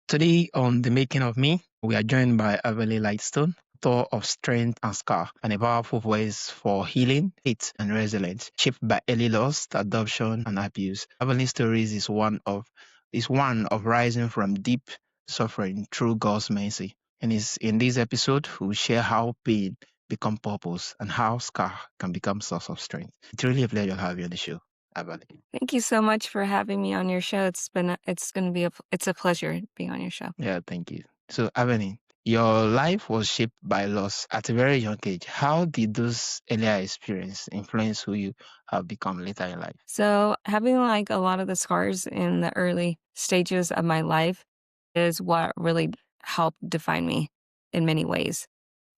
Today on The Making of Me, we are joined by Avonley Lightstone, author of Strength and Scar, and a powerful voice for healing, faith, and resilience, shaped by early loss, adoption, and abuse. Avonley's stories is one of rising from deep suffering through God's mercy. And is in this episode, we'll share how pain become purpose and how scar can become source of strength. It's really a pleasure to have you on the show, Avonley. Thank you so much for having me on your show. It's a pleasure being on your show. Yeah, thank you. So, Avani, your life was shaped by loss at a very young age. How did those earlier experiences influence who you have become later in life? So having like a lot of the scars in the early stages of my life is what really helped define me in many ways.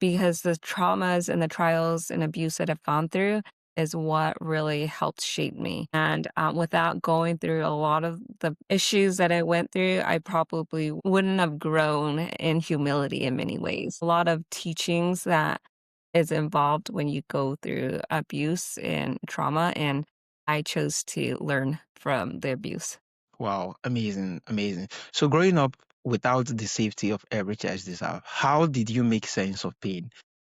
Because the traumas and the trials and abuse that I've gone through is what really helped shape me. And without going through a lot of the issues that I went through, I probably wouldn't have grown in humility in many ways. A lot of teachings that is involved when you go through abuse and trauma, and I chose to learn from the abuse. Wow, amazing, amazing. So, growing up without the safety of every church deserve, how did you make sense of pain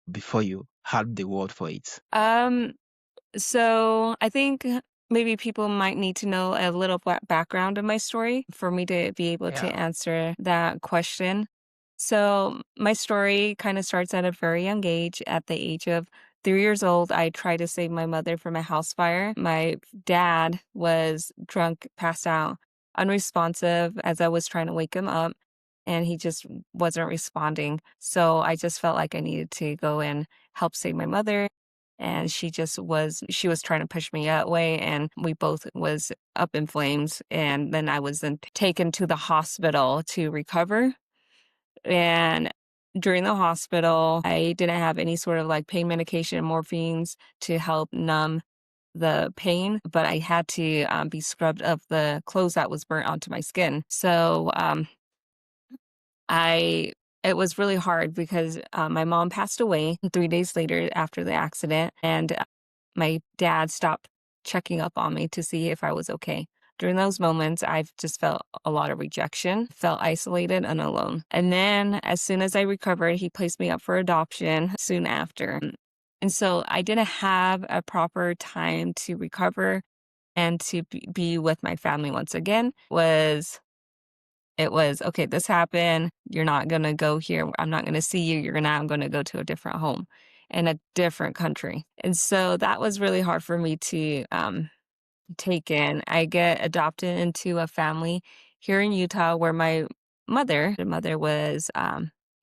before you had the word for it? Um, so I think maybe people might need to know a little background of my story for me to be able to Yeah. answer that question. So my story kind of starts at a very young age. At the age of 3 years old, I tried to save my mother from a house fire. My dad was drunk, passed out, unresponsive as I was trying to wake him up, and he just wasn't responding. So I just felt like I needed to go and help save my mother. And she was trying to push me away, and we both was up in flames. And then I was then taken to the hospital to recover. And during the hospital, I didn't have any sort of like pain medication, morphines to help numb the pain, but I had to be scrubbed of the clothes that was burnt onto my skin. So I it was really hard because my mom passed away 3 days later after the accident, and my dad stopped checking up on me to see if I was okay. During those moments, I've just felt a lot of rejection, felt isolated and alone. And then as soon as I recovered, he placed me up for adoption soon after. And so I didn't have a proper time to recover and to be with my family once again. It was, okay, this happened. You're not going to go here. I'm not going to see you. I'm going to go to a different home in a different country. And so that was really hard for me to take in. I get adopted into a family here in Utah where the mother was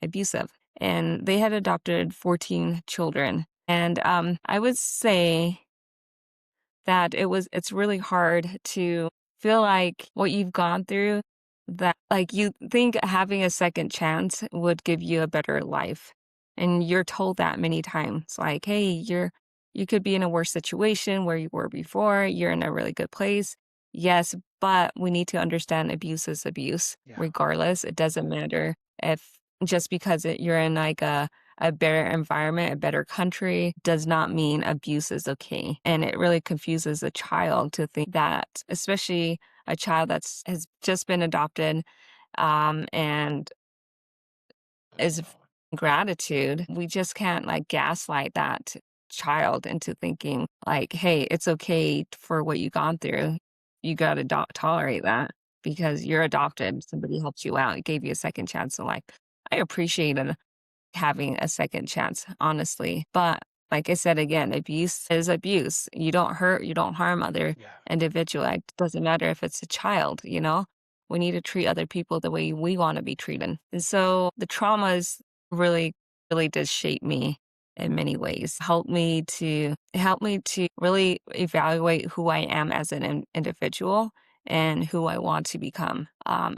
abusive, and they had adopted 14 children. And I would say that it's really hard to feel like what you've gone through, that like you think having a second chance would give you a better life. And you're told that many times, like, hey, you could be in a worse situation where you were before, you're in a really good place. Yes, but we need to understand abuse is abuse, Yeah. regardless. It doesn't matter if just because you're in like a better environment, a better country, does not mean abuse is okay. And it really confuses a child to think that, especially a child has just been adopted, and is gratitude. We just can't like gaslight that child into thinking like, hey, it's okay for what you gone through. You got to tolerate that because you're adopted. Somebody helped you out. It gave you a second chance in life. I appreciate it, having a second chance, honestly. But like I said again, abuse is abuse. You don't hurt, you don't harm other Yeah. individual. It doesn't matter if it's a child, you know? We need to treat other people the way we want to be treated. And so the traumas really, really did shape me in many ways. Help me to really evaluate who I am as an individual and who I want to become.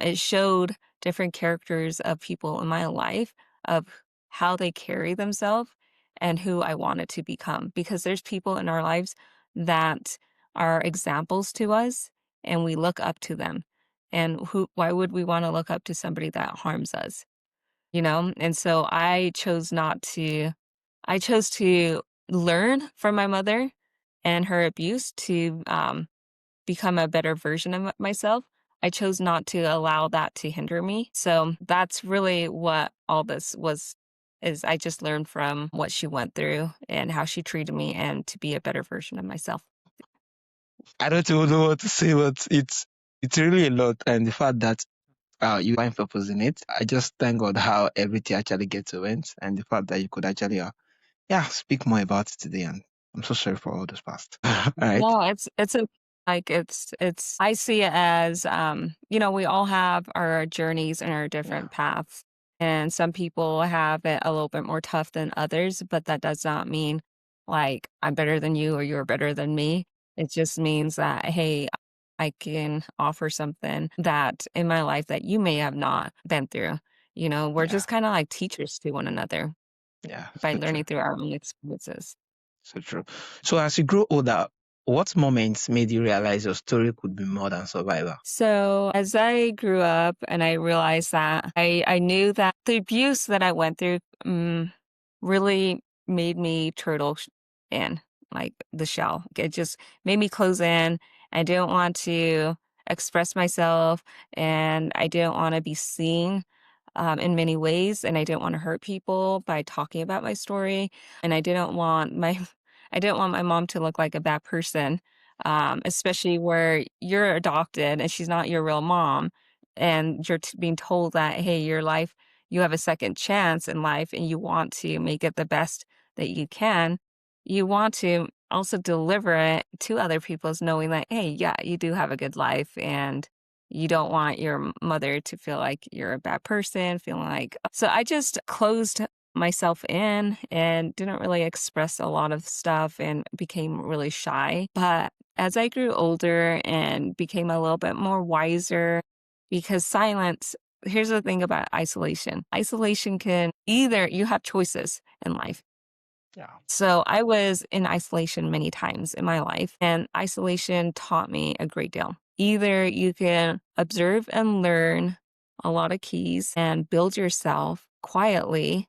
It showed different characters of people in my life, of how they carry themselves and who I wanted to become. Because there's people in our lives that are examples to us and we look up to them. And why would we want to look up to somebody that harms us? You know? And so I chose to learn from my mother and her abuse to become a better version of myself. I chose not to allow that to hinder me. So that's really what all this was is I just learned from what she went through and how she treated me and to be a better version of myself. I don't even know what to say, but it's really a lot. And the fact that you find purpose in it, I just thank God how everything actually gets to end, and the fact that you could actually speak more about it today. And I'm so sorry for all this past. All right. No, it's a like it's I see it as we all have our journeys and our Yeah. different paths. And some people have it a little bit more tough than others, but that does not mean like I'm better than you or you're better than me. It just means that hey, I can offer something that in my life that you may have not been through. We're Yeah. just kind of like teachers to one another Yeah. by So true. learning through our own experiences. So true. So as you grow older, what moments made you realize your story could be more than survival? So as I grew up and I realized that I knew that the abuse that I went through really made me in like the shell. It just made me close in. I didn't want to express myself and I didn't want to be seen in many ways. And I didn't want to hurt people by talking about my story. And I didn't want my I didn't want my mom to look like a bad person, especially where you're adopted and she's not your real mom, and you're being told that hey, you have a second chance in life, and you want to make it the best that you can. You want to also deliver it to other people's knowing that hey, yeah, you do have a good life, and you don't want your mother to feel like you're a bad person, feeling like so I just closed myself in and didn't really express a lot of stuff and became really shy. But as I grew older and became a little bit more wiser, because silence, here's the thing about isolation. Isolation can either you have choices in life. Yeah. So I was in isolation many times in my life, and isolation taught me a great deal. Either you can observe and learn a lot of keys and build yourself quietly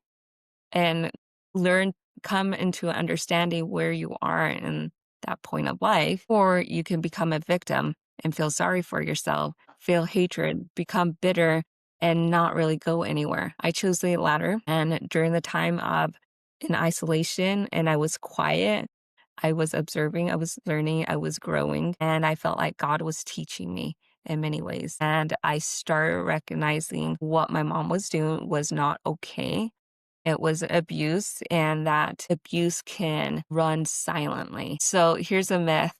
and learn come into an understanding where you are in that point of life, or you can become a victim and feel sorry for yourself, feel hatred, become bitter, and not really go anywhere. I chose the latter, and during the time of in isolation and I was quiet, I was observing, I was learning, I was growing, and I felt like God was teaching me in many ways. And I started recognizing what my mom was doing was not okay. It was abuse, and that abuse can run silently. So here's a myth.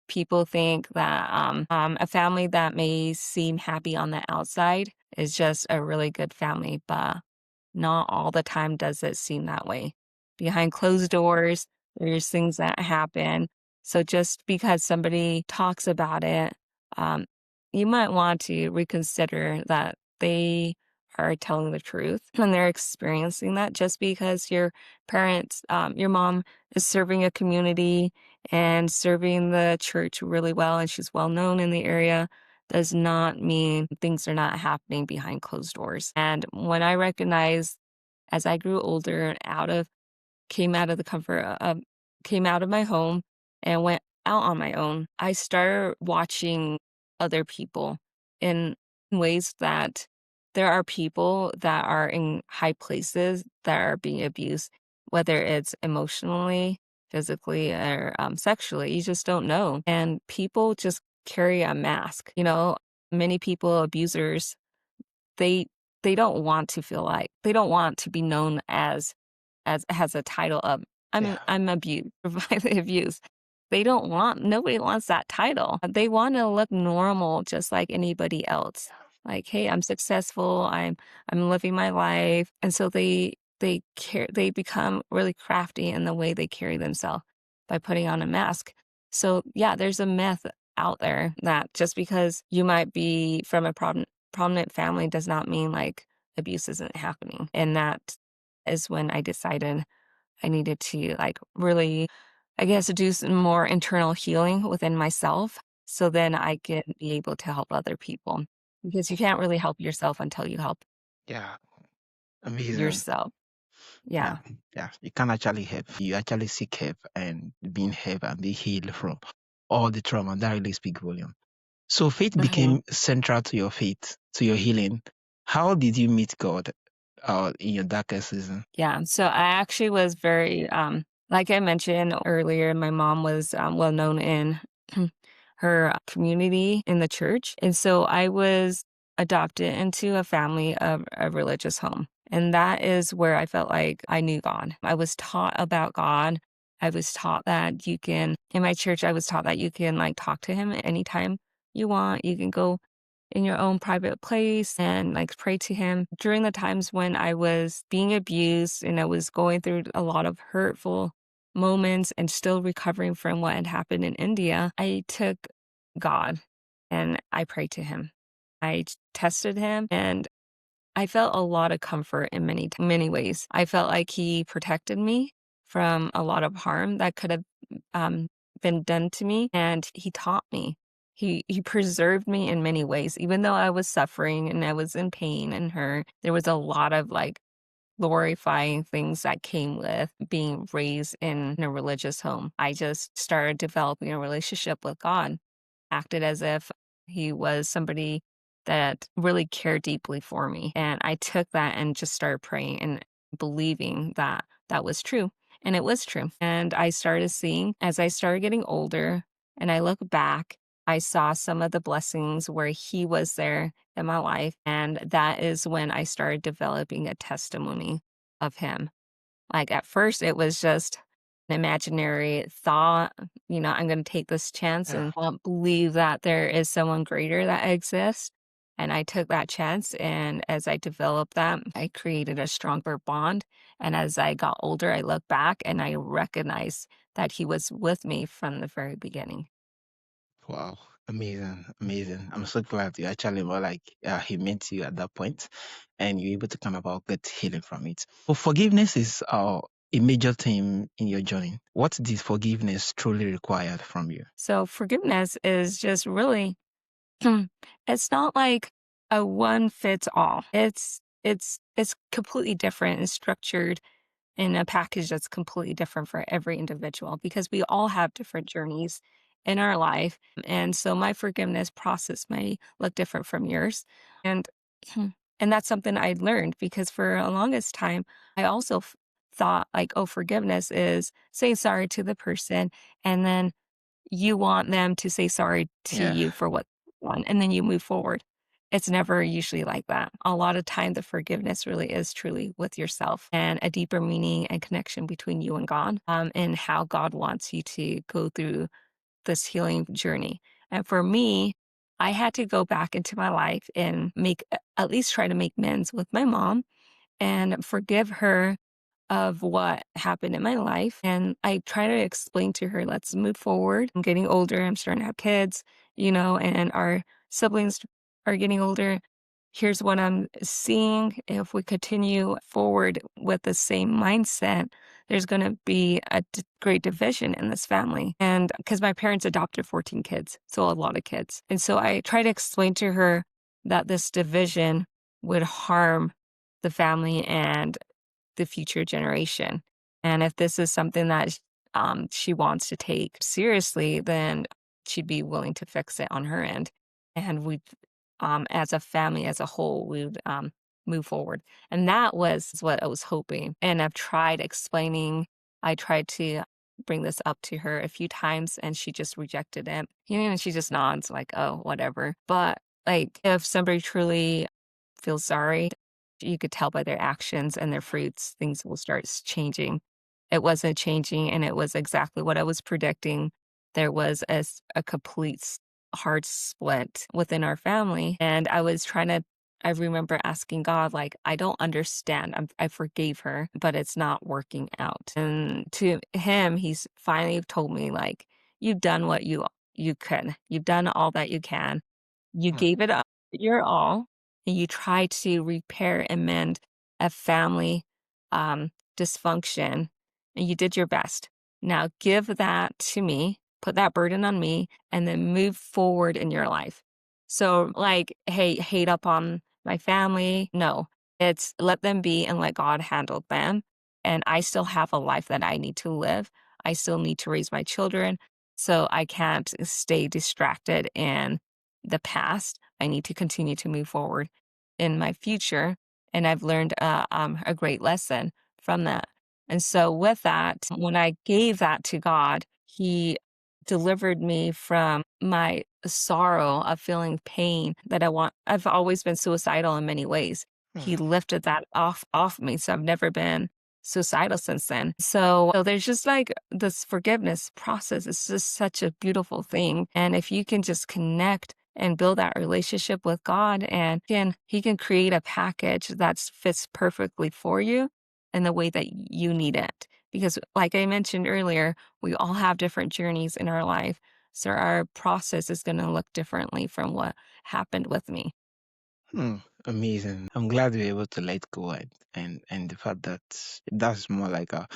People think that a family that may seem happy on the outside is just a really good family, but not all the time does it seem that way. Behind closed doors, there's things that happen. So just because somebody talks about it, um, you might want to reconsider that they are telling the truth when they're experiencing that. Just because your parents, your mom is serving a community and serving the church really well, and she's well known in the area, does not mean things are not happening behind closed doors. And when I recognized as I grew older and came out of the comfort of came out of my home and went out on my own, I started watching other people in ways that there are people that are in high places that are being abused, whether it's emotionally, physically, or sexually. You just don't know. And people just carry a mask. Many people, abusers, they they don't want to feel like they don't want to be known as has a title of Yeah. I'm abused by the abuse. Nobody wants that title. They want to look normal just like anybody else. Like, hey, I'm successful, I'm living my life. And so they become really crafty in the way they carry themselves by putting on a mask. So yeah, there's a myth out there that just because you might be from a prominent family does not mean like abuse isn't happening. And that is when I decided I needed to like really, I guess, do some more internal healing within myself so then I can be able to help other people. Because you can't really help yourself until you help Yeah. Amazing. yourself. Yeah. Yeah. Yeah. You can actually help. You actually seek help and being helped and be healed from all the trauma. That really speak volume. So faith Mhm. became central to your faith, to your healing. How did you meet God in your darkest season? Yeah, so I actually was very, like I mentioned earlier, my mom was well known in her community in the church. And so I was adopted into a family of a religious home. And that is where I felt like I knew God. I was taught about God. I was taught that you can, in my church, I was taught that you can like talk to him anytime you want. You can go in your own private place and like pray to him. During the times when I was being abused and I was going through a lot of hurtful moments and still recovering from what had happened in India, I took God and I prayed to him. Tested him and I felt a lot of comfort in many ways. I felt like he protected me from a lot of harm that could have um, been done to me, and he taught me. He preserved me in many ways, even though I was suffering and I was in pain and hurt. There was a lot of like glorifying things that came with being raised in a religious home. I just started developing a relationship with God, acted as if he was somebody that really cared deeply for me. And I took that and just started praying and believing that that was true. And it was true. And I started seeing as I started getting older and I look back, I saw some of the blessings where he was there in my life. And that is when I started developing a testimony of him. Like at first, it was just an imaginary thought, I'm going to take this chance Yeah. and believe that there is someone greater that exists. And I took that chance. And as I developed that, I created a stronger bond. And as I got older, I look back and I recognize that he was with me from the very beginning. Wow. Amazing. Amazing. I'm so glad you actually more like he met you at that point and you're able to kind of get healing from it. So forgiveness is a major theme in your journey. What did forgiveness truly required from you? So forgiveness is just really it's not like a one fits all. It's completely different and structured in a package that's completely different for every individual because we all have different journeys in our life. And so my forgiveness process may look different from yours. And and that's something I learned because for a longest time I also thought like, oh, forgiveness is saying sorry to the person and then you want them to say sorry to Yeah. you for what you want, and then you move forward. It's never usually like that. A lot of time, the forgiveness really is truly with yourself and a deeper meaning and connection between you and God, and how God wants you to go through this healing journey. And for me, I had to go back into my life and at least try to make amends with my mom and forgive her of what happened in my life. And I try to explain to her, let's move forward. I'm getting older. I'm starting to have kids, and our siblings are getting older. Here's what I'm seeing. If we continue forward with the same mindset, there's going to be a great division in this family. And because my parents adopted 14 kids, so a lot of kids. And so I try to explain to her that this division would harm the family and the future generation. And if this is something that she wants to take seriously, then she'd be willing to fix it on her end. And as a family, as a whole, we would move forward. And that was what I was hoping. And I've tried explaining, I tried to bring this up to her a few times and she just rejected it. And she just nods like, oh, whatever. But like if somebody truly feels sorry, you could tell by their actions and their fruits, things will start changing. It wasn't changing, and it was exactly what I was predicting. There was a complete hard split within our family, and I remember asking God, like, I don't understand. I forgave her, but it's not working out. And to him, he's finally told me, like, you've done what you could. You've done all that you can. You Hmm. gave it up your all, and you try to repair and mend a family, dysfunction, and you did your best. Now give that to me, put that burden on me, and then move forward in your life. So, like, hey, hate up on my family. No, it's let them be and let God handle them. And I still have a life that I need to live. I still need to raise my children. So I can't stay distracted and the past. I need to continue to move forward in my future. And I've learned a great lesson from that. And so, with that, when I gave that to God, He delivered me from my sorrow of feeling pain that I've always been suicidal in many ways. He Mm. lifted that off me. So I've never been suicidal since then. So there's just like this forgiveness process. It's just such a beautiful thing. And if you can just connect and build that relationship with God, and he can create a package that fits perfectly for you in the way that you need it. Because like I mentioned earlier, we all have different journeys in our life. So our process is going to look differently from what happened with me. Hmm, amazing. I'm glad we are able to let go and the fact that that's more like a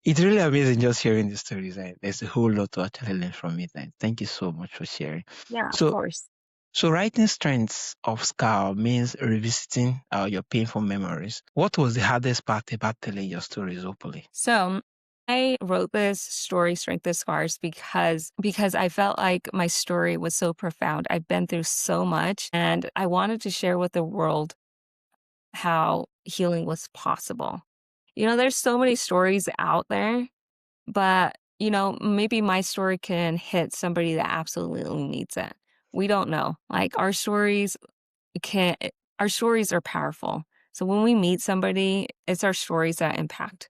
it's really amazing just hearing the stories. And there's a whole lot to actually learn from it. And thank you so much for sharing. Yeah, of So course. so writing strengths of scar means revisiting your painful memories. What was the hardest part about telling your stories openly? So I wrote this story, Strength of Scars, because I felt like my story was so profound. I've been through so much and I wanted to share with the world how healing was possible. There's so many stories out there, but maybe my story can hit somebody that absolutely needs it. We don't know. Like can our stories are powerful. So when we meet somebody, it's our stories that impact.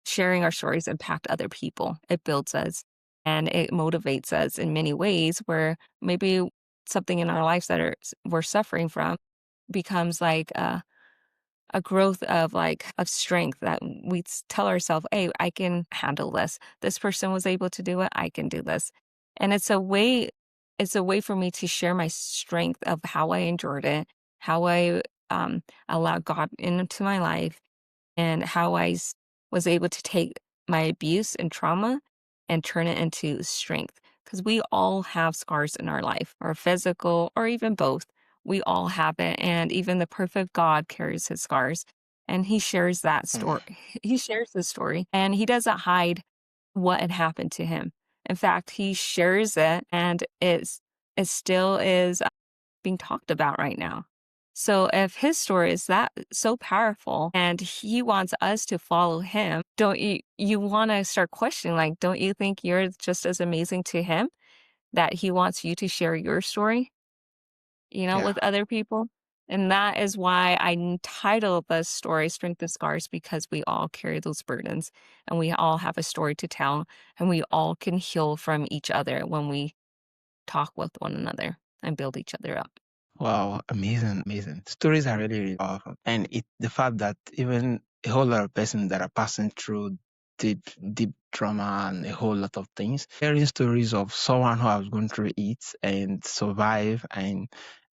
Sharing our stories impact other people. It builds us and it motivates us in many ways where maybe something in our lives that we're suffering from becomes like a growth of of strength that we tell ourselves, hey, I can handle this. This person was able to do it. I can do this. And it's a way for me to share my strength of how I endured it, how I allowed God into my life, and how was able to take my abuse and trauma and turn it into strength. Because we all have scars in our life, or physical, or even both. We all have it. And even the perfect God carries his scars. And he shares that Hmm. story. He shares the story and he doesn't hide what had happened to him. In fact, he shares it and it still is being talked about right now. So if his story is that so powerful and he wants us to follow him, don't you want to start questioning like don't you think you're just as amazing to him that he wants you to share your story, Yeah. with other people? And that is why I titled the story Strength of Scars because we all carry those burdens and we all have a story to tell and we all can heal from each other when we talk with one another and build each other up. Wow, amazing, amazing. Stories are really, really powerful. And the fact that even a whole lot of persons that are passing through deep, deep trauma and a whole lot of things, hearing stories of someone who has gone through it and survive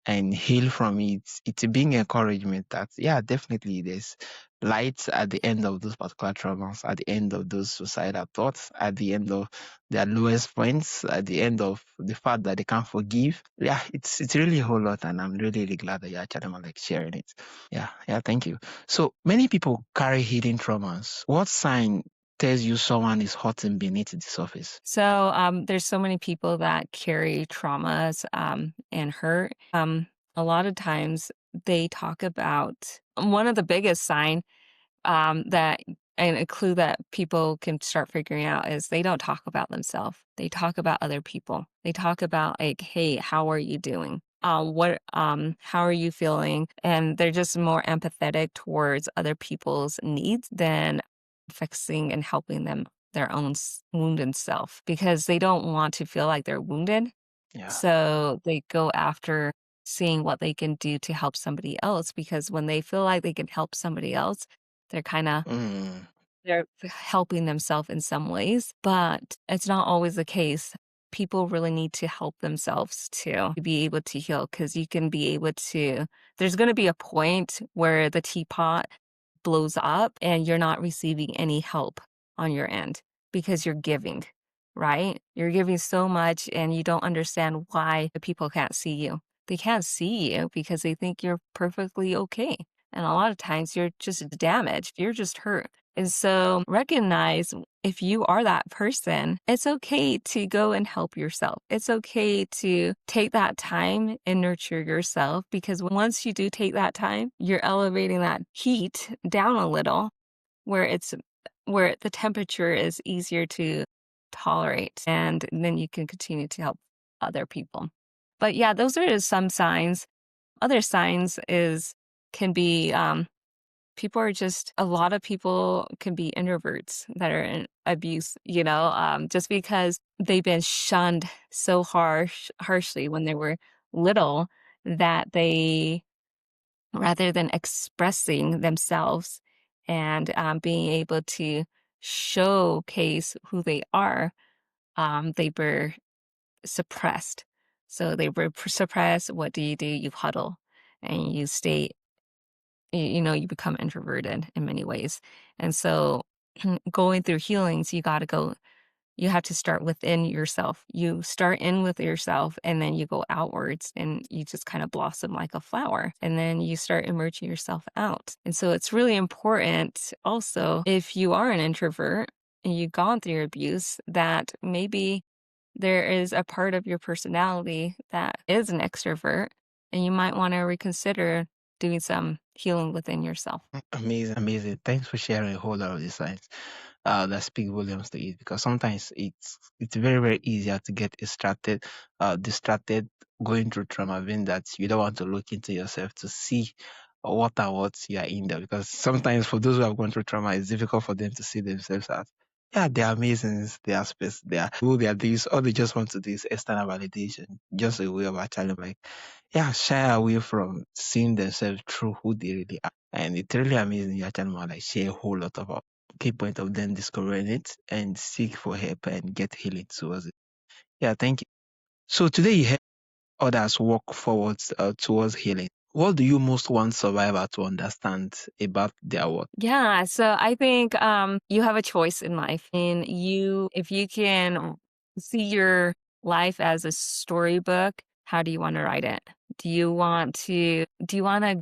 and heal from it, it's a big encouragement that, yeah, definitely there's light at the end of those particular traumas, at the end of those suicidal thoughts, at the end of their lowest points, at the end of the fact that they can't forgive. Yeah, it's really a whole lot, and I'm really, really glad that you're actually like sharing it. Yeah, yeah, thank you. So many people carry hidden traumas. What sign tells you someone is hurting beneath the surface? So there's so many people that carry traumas and hurt. A lot of times they talk about one of the biggest sign that and a clue that people can start figuring out is they don't talk about themselves. They talk about other people. They talk about like, hey, how are you doing? How are you feeling? And they're just more empathetic towards other people's needs than fixing and helping them their own wounded self because they don't want to feel like they're wounded. Yeah. So they go after seeing what they can do to help somebody else because when they feel like they can help somebody else, they're kind of Mm, they're helping themselves in some ways, but it's not always the case. People really need to help themselves too to be able to heal because you can be able to there's going to be a point where the teapot blows up and you're not receiving any help on your end because you're giving, right? You're giving so much and you don't understand why the people can't see you. They can't see you because they think you're perfectly okay. And a lot of times you're just damaged, you're just hurt. And so recognize if you are that person, it's okay to go and help yourself. It's okay to take that time and nurture yourself, because once you do take that time, you're elevating that heat down a little where the temperature is easier to tolerate, and then you can continue to help other people. But yeah, those are just some signs. Other signs is can be people are just a lot of people can be introverts that are in abuse, just because they've been shunned so harshly when they were little, that they, rather than expressing themselves and being able to showcase who they are, they were suppressed. So they were suppressed. What do? You huddle and you stay, you become introverted in many ways. And so going through healings, you have to start within yourself. You start in with yourself and then you go outwards and you just kind of blossom like a flower. And then you start emerging yourself out. And so it's really important also, if you are an introvert and you've gone through abuse, that maybe there is a part of your personality that is an extrovert, and you might want to reconsider doing some healing within yourself. Amazing, amazing. Thanks for sharing a whole lot of the signs that speak volumes to it, because sometimes it's very, very easier to get distracted going through trauma, being that you don't want to look into yourself to see what you are in there. Because sometimes for those who have gone through trauma, it's difficult for them to see themselves as, yeah, they are amazing, they are space, they are who they are this, all they just want to do is external validation, just a way of actually like, yeah, shy away from seeing themselves through who they really are. And it's really amazing you actually more like share a whole lot about key point of them discovering it and seek for help and get healing towards it. Yeah, thank you. So today you help others walk forwards towards healing. What do you most want survivor to understand about their work? Yeah, so I think you have a choice in life, and if you can see your life as a storybook, how do you want to write it? Do you want to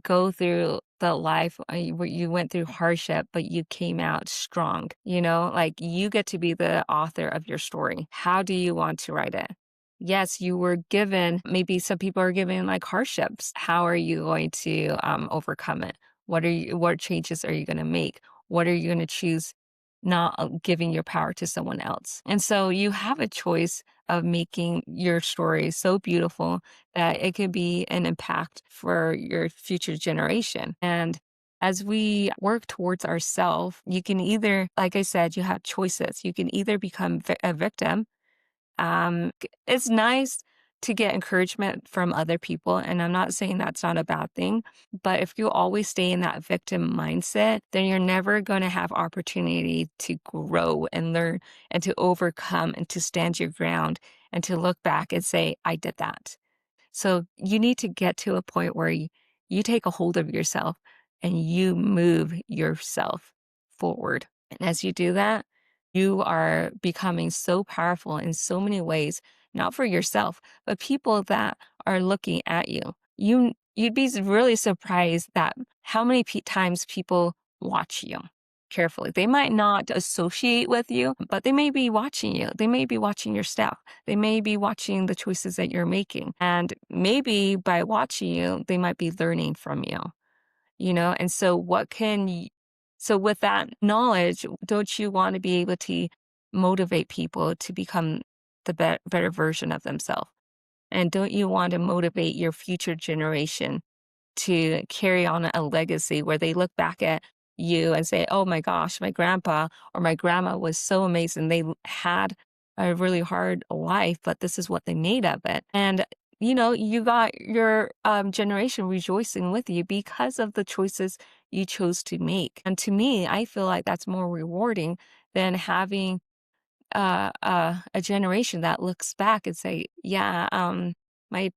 go through the life where you went through hardship, but you came out strong? Like, you get to be the author of your story. How do you want to write it? Yes, you were given, maybe some people are given like hardships. How are you going to overcome it? What changes are you going to make? What are you going to choose, not giving your power to someone else? And so you have a choice of making your story so beautiful that it could be an impact for your future generation. And as we work towards ourselves, you can either, like I said, you have choices. You can either become a victim. It's nice to get encouragement from other people, and I'm not saying that's not a bad thing, but if you always stay in that victim mindset, then you're never going to have opportunity to grow and learn and to overcome and to stand your ground and to look back and say, I did that. So you need to get to a point where you take a hold of yourself and you move yourself forward. And as you do that, you are becoming so powerful in so many ways, not for yourself, but people that are looking at you. You'd be really surprised that how many times people watch you carefully. They might not associate with you, but they may be watching you. They may be watching your step. They may be watching the choices that you're making. And maybe by watching you, they might be learning from you. And so so with that knowledge, don't you want to be able to motivate people to become the better version of themselves? And don't you want to motivate your future generation to carry on a legacy where they look back at you and say, oh my gosh, my grandpa or my grandma was so amazing. They had a really hard life, but this is what they made of it. And you got your generation rejoicing with you because of the choices you chose to make. And to me, I feel like that's more rewarding than having a generation that looks back and say, yeah, my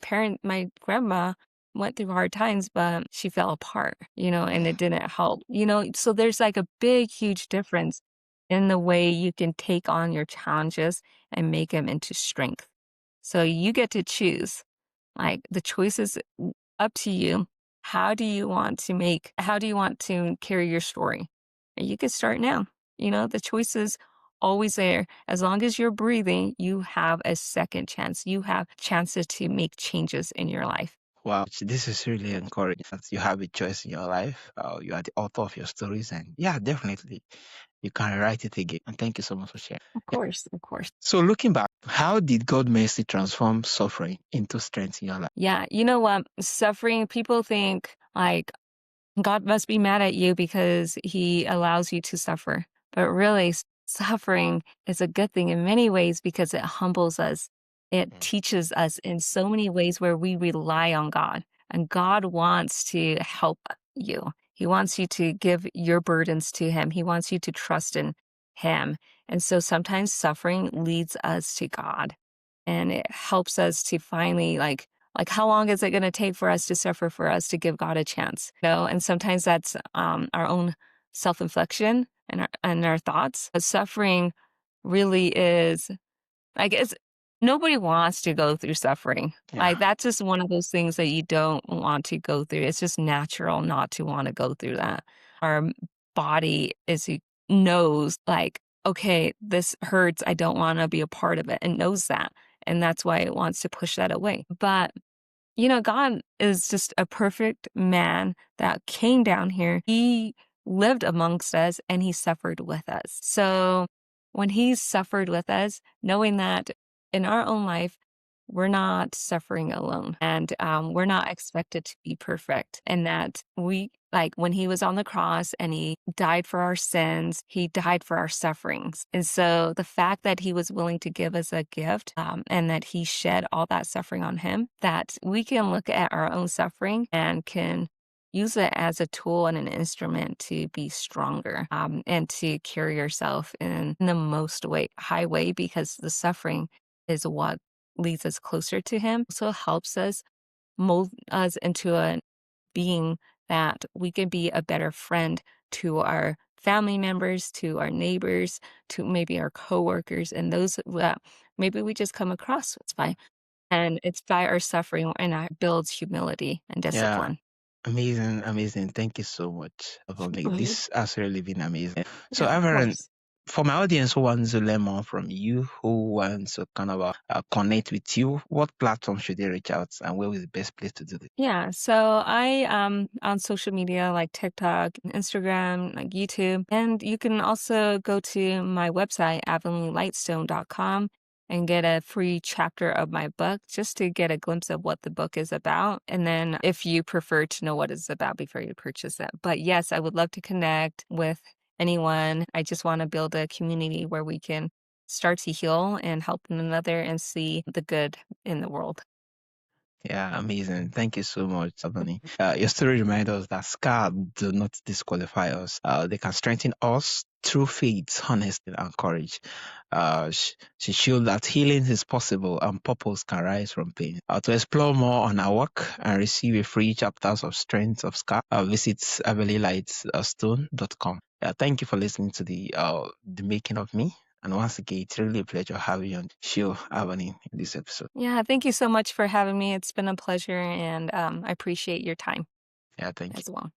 grandma went through hard times, but she fell apart, and it didn't help. So there's like a big, huge difference in the way you can take on your challenges and make them into strength. So you get to choose, like, the choices up to you. How do you want to carry your story? you could start now. The choice is always there. As long as you're breathing, you have a second chance. You have chances to make changes in your life. Wow, this is really encouraging that you have a choice in your life. You are the author of your stories, and yeah, definitely you can write it again. And thank you so much for sharing. Of Yeah. course, of course. So, looking back, how did God mercy transform suffering into strength in your life? Yeah, you know what? Suffering, people think like God must be mad at you because he allows you to suffer. But really, suffering is a good thing in many ways because it humbles us. It Mm. teaches us in so many ways where we rely on God. And God wants to help you. He wants you to give your burdens to Him. He wants you to trust in Him. And so sometimes suffering leads us to God and it helps us to finally how long is it going to take for us to suffer for us to give God a chance? And sometimes that's our own self-inflection and our thoughts. But suffering really is like it's nobody wants to go through suffering. Yeah, Like that's just one of those things that you don't want to go through. It's just natural not to want to go through that. Our body knows like, okay, this hurts. I don't want to be a part of it and knows that. And that's why it wants to push that away. But God is just a perfect man that came down here. He lived amongst us and he suffered with us. So when he suffered with us, knowing that in our own life, we're not suffering alone and we're not expected to be perfect. And that like when he was on the cross and he died for our sins, he died for our sufferings. And so the fact that he was willing to give us a gift and that he shed all that suffering on him, that we can look at our own suffering and can use it as a tool and an instrument to be stronger and to carry yourself in the most high way because the suffering is what leads us closer to him. Also helps us mold us into a being that we can be a better friend to our family members, to our neighbors, to maybe our coworkers, and those that maybe we just come across. It's by our suffering and it builds humility and yeah. discipline. Amazing, amazing. Thank you so much, Avonley. Mhm. This has really been amazing. So, Yeah, of Averen, course. for my audience who wants to learn more from you, who wants to kind of connect with you, what platform should they reach out and where is the best place to do this? Yeah, so I on social media like TikTok, Instagram, like YouTube, and you can also go to my website avonleylightstone.com and get a free chapter of my book just to get a glimpse of what the book is about. And then if you prefer to know what it's about before you purchase it. But yes, I would love to connect with anyone. I just want to build a community where we can start to heal and help one another and see the good in the world. Yeah, amazing. Thank you so much, Sabani. Your story reminds us that scars do not disqualify us. They can strengthen us through faith, honesty, and courage. She showed that healing is possible and purpose can rise from pain. To explore more on our work and receive a free chapters of Strength of Scar, visit avonleylightstone.com. Thank you for listening to the making of me. And once again, it's really a pleasure having you on the show, Avani, in this episode. Yeah, thank you so much for having me. It's been a pleasure, and I appreciate your time Yeah, thank you. as well.